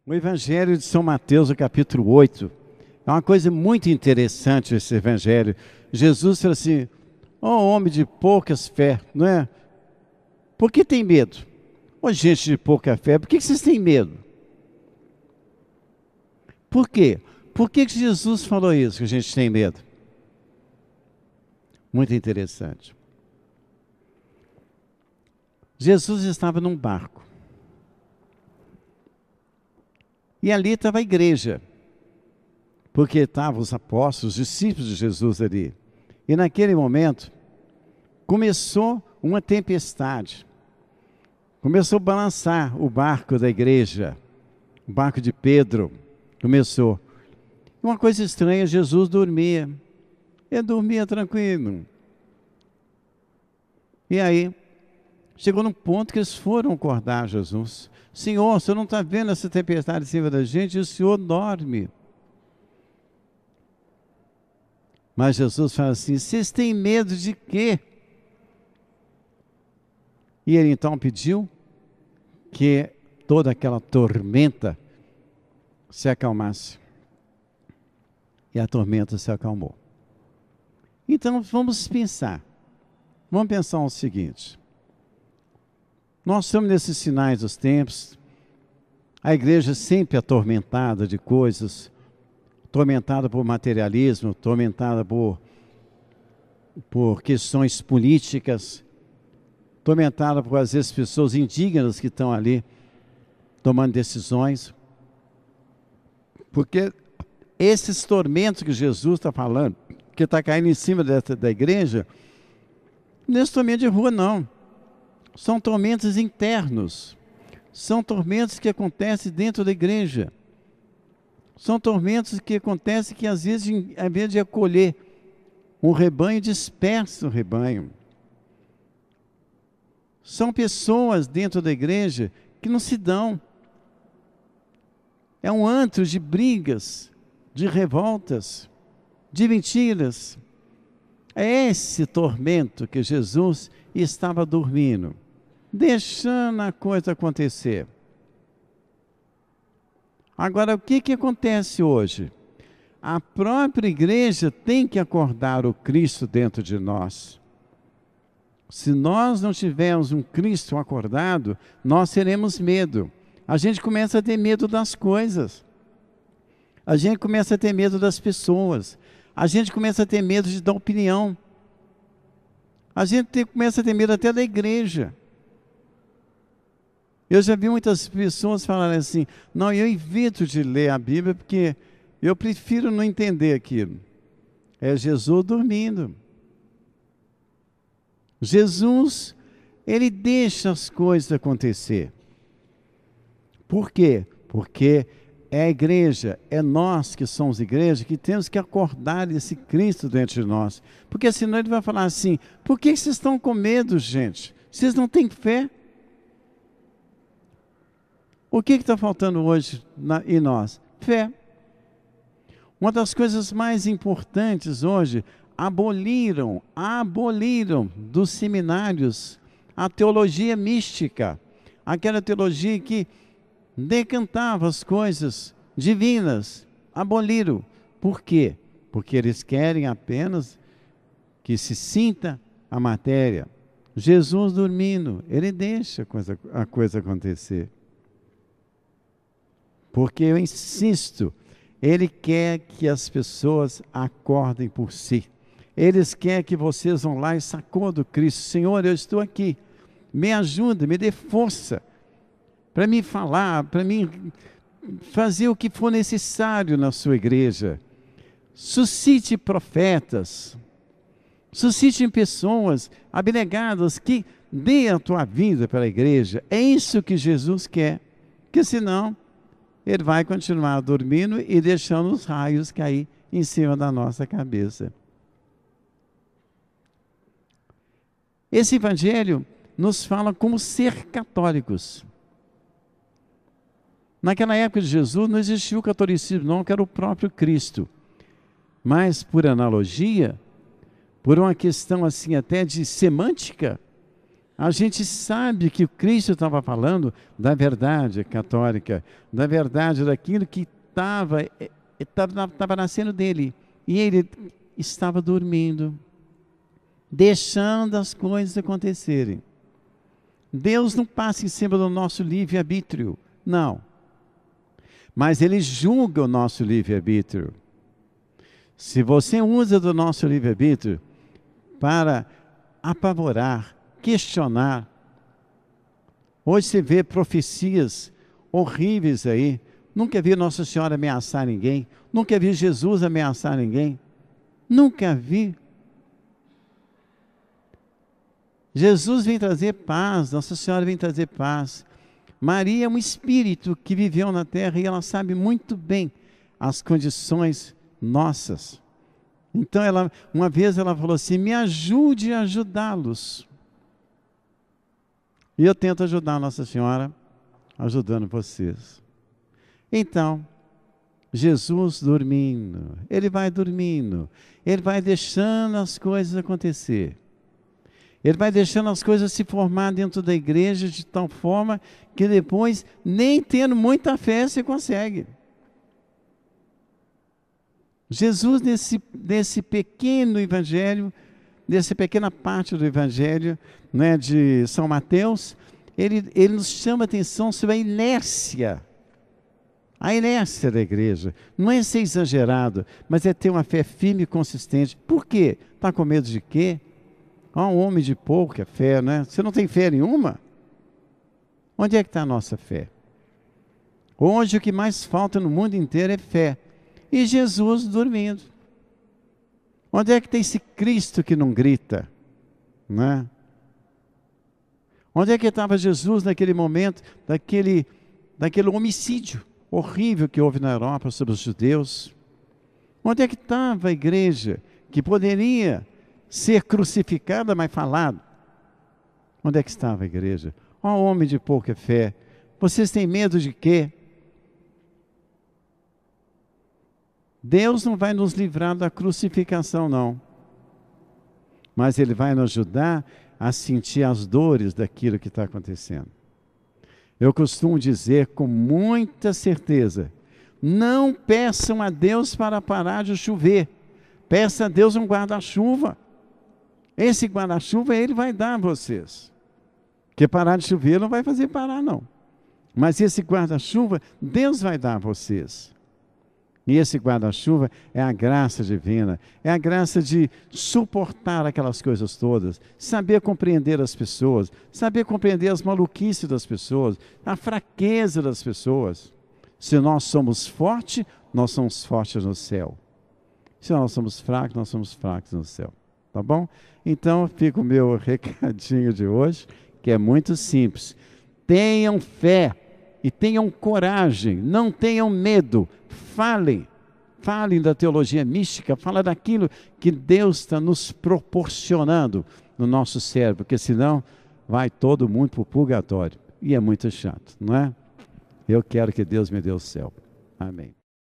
O Evangelho de São Mateus, o capítulo 8, é uma coisa muito interessante esse Evangelho. Jesus falou assim, ó homem de poucas fé, não é? Por que tem medo? Ó gente de pouca fé, por que vocês têm medo? Por quê? Por que Jesus falou isso, que a gente tem medo? Muito interessante. Jesus estava num barco. E ali estava a igreja, porque estavam os apóstolos, os discípulos de Jesus ali. E naquele momento, começou uma tempestade. Começou a balançar o barco da igreja, o barco de Pedro. Começou. Uma coisa estranha, Jesus dormia. Ele dormia tranquilo. E aí, chegou num ponto que eles foram acordar Jesus. Senhor, o Senhor não está vendo essa tempestade em cima da gente? E o Senhor dorme. Mas Jesus fala assim, vocês têm medo de quê? E ele então pediu que toda aquela tormenta se acalmasse. E a tormenta se acalmou. Então vamos pensar. Vamos pensar o seguinte. Nós estamos nesses sinais dos tempos, a igreja sempre atormentada de coisas, atormentada por materialismo, atormentada por questões políticas, atormentada por, às vezes, pessoas indignas que estão ali tomando decisões. Porque esses tormentos que Jesus está falando, que está caindo em cima da igreja, não é tormento de rua, não. São tormentos internos, são tormentos que acontecem dentro da igreja, são tormentos que acontecem que às vezes, ao invés de acolher um rebanho, dispersa o rebanho. São pessoas dentro da igreja que não se dão. É um antro de brigas, de revoltas, de mentiras. É esse tormento que Jesus estava dormindo, deixando a coisa acontecer. Agora, o que acontece hoje? A própria igreja tem que acordar o Cristo dentro de nós. Se nós não tivermos um Cristo acordado, nós teremos medo. A gente começa a ter medo das coisas. A gente começa a ter medo das pessoas. A gente começa a ter medo de dar opinião. A gente começa a ter medo até da igreja. Eu já vi muitas pessoas falarem assim, não, eu evito de ler a Bíblia porque eu prefiro não entender aquilo. É Jesus dormindo. Jesus, ele deixa as coisas acontecer. Por quê? Porque é a igreja, é nós que somos igreja, que temos que acordar esse Cristo dentro de nós. Porque senão ele vai falar assim, por que vocês estão com medo, gente? Vocês não têm fé? O que está faltando hoje em nós? Fé. Uma das coisas mais importantes hoje, aboliram dos seminários a teologia mística, aquela teologia que decantava as coisas divinas, aboliram. Por quê? Porque eles querem apenas que se sinta a matéria. Jesus dormindo, ele deixa a coisa acontecer. Porque eu insisto, ele quer que as pessoas acordem por si. Eles querem que vocês vão lá e sacudam Cristo. Senhor, eu estou aqui. Me ajuda, me dê força para me falar, para mim fazer o que for necessário na sua igreja. Suscite profetas, suscite pessoas abnegadas que dê a tua vida pela igreja. É isso que Jesus quer, porque senão ele vai continuar dormindo e deixando os raios cair em cima da nossa cabeça. Esse evangelho nos fala como ser católicos. Naquela época de Jesus não existia o catolicismo, não, que era o próprio Cristo. Mas, por analogia, por uma questão assim até de semântica, A gente sabe que o Cristo estava falando da verdade católica, da verdade daquilo que estava nascendo dele. E ele estava dormindo, deixando as coisas acontecerem. Deus não passa em cima do nosso livre-arbítrio, não. Mas Ele julga o nosso livre-arbítrio. Se você usa do nosso livre-arbítrio para apavorar, questionar, hoje você vê profecias horríveis aí. Nunca vi Nossa Senhora ameaçar ninguém, nunca vi Jesus ameaçar ninguém, nunca vi. Jesus vem trazer paz, Nossa Senhora vem trazer paz. Maria é um espírito que viveu na terra e ela sabe muito bem as condições nossas. Então, uma vez ela falou assim, me ajude a ajudá-los. E eu tento ajudar Nossa Senhora, ajudando vocês. Então, Jesus dormindo, Ele vai dormindo, Ele vai deixando as coisas acontecer. Ele vai deixando as coisas se formar dentro da igreja de tal forma que depois, nem tendo muita fé, você consegue. Jesus, nesse pequeno evangelho, nessa pequena parte do evangelho, né, de São Mateus, ele nos chama a atenção sobre a inércia da igreja. Não é ser exagerado, mas é ter uma fé firme e consistente. Por quê? Está com medo de quê? Um homem de pouca fé, né? Você não tem fé nenhuma? Onde é que está a nossa fé? Hoje o que mais falta no mundo inteiro é fé. E Jesus dormindo. Onde é que tem esse Cristo que não grita? Né? Onde é que estava Jesus naquele momento, daquele homicídio horrível que houve na Europa sobre os judeus? Onde é que estava a igreja que poderia ser crucificada, mas falado? Onde é que estava a igreja? Ó homem de pouca fé, vocês têm medo de quê? Deus não vai nos livrar da crucificação, não. Mas Ele vai nos ajudar a sentir as dores daquilo que está acontecendo. Eu costumo dizer com muita certeza, não peçam a Deus para parar de chover. Peça a Deus um guarda-chuva. Esse guarda-chuva Ele vai dar a vocês. Porque parar de chover não vai fazer parar, não. Mas esse guarda-chuva, Deus vai dar a vocês. E esse guarda-chuva é a graça divina, é a graça de suportar aquelas coisas todas, saber compreender as pessoas, saber compreender as maluquices das pessoas, a fraqueza das pessoas. Se nós somos fortes, nós somos fortes no céu. Se nós somos fracos no céu. Tá bom? Então, fica o meu recadinho de hoje, que é muito simples. Tenham fé e tenham coragem, não tenham medo. Falem da teologia mística, fala daquilo que Deus está nos proporcionando no nosso cérebro, porque senão vai todo mundo para o purgatório. E é muito chato, não é? Eu quero que Deus me dê o céu. Amém.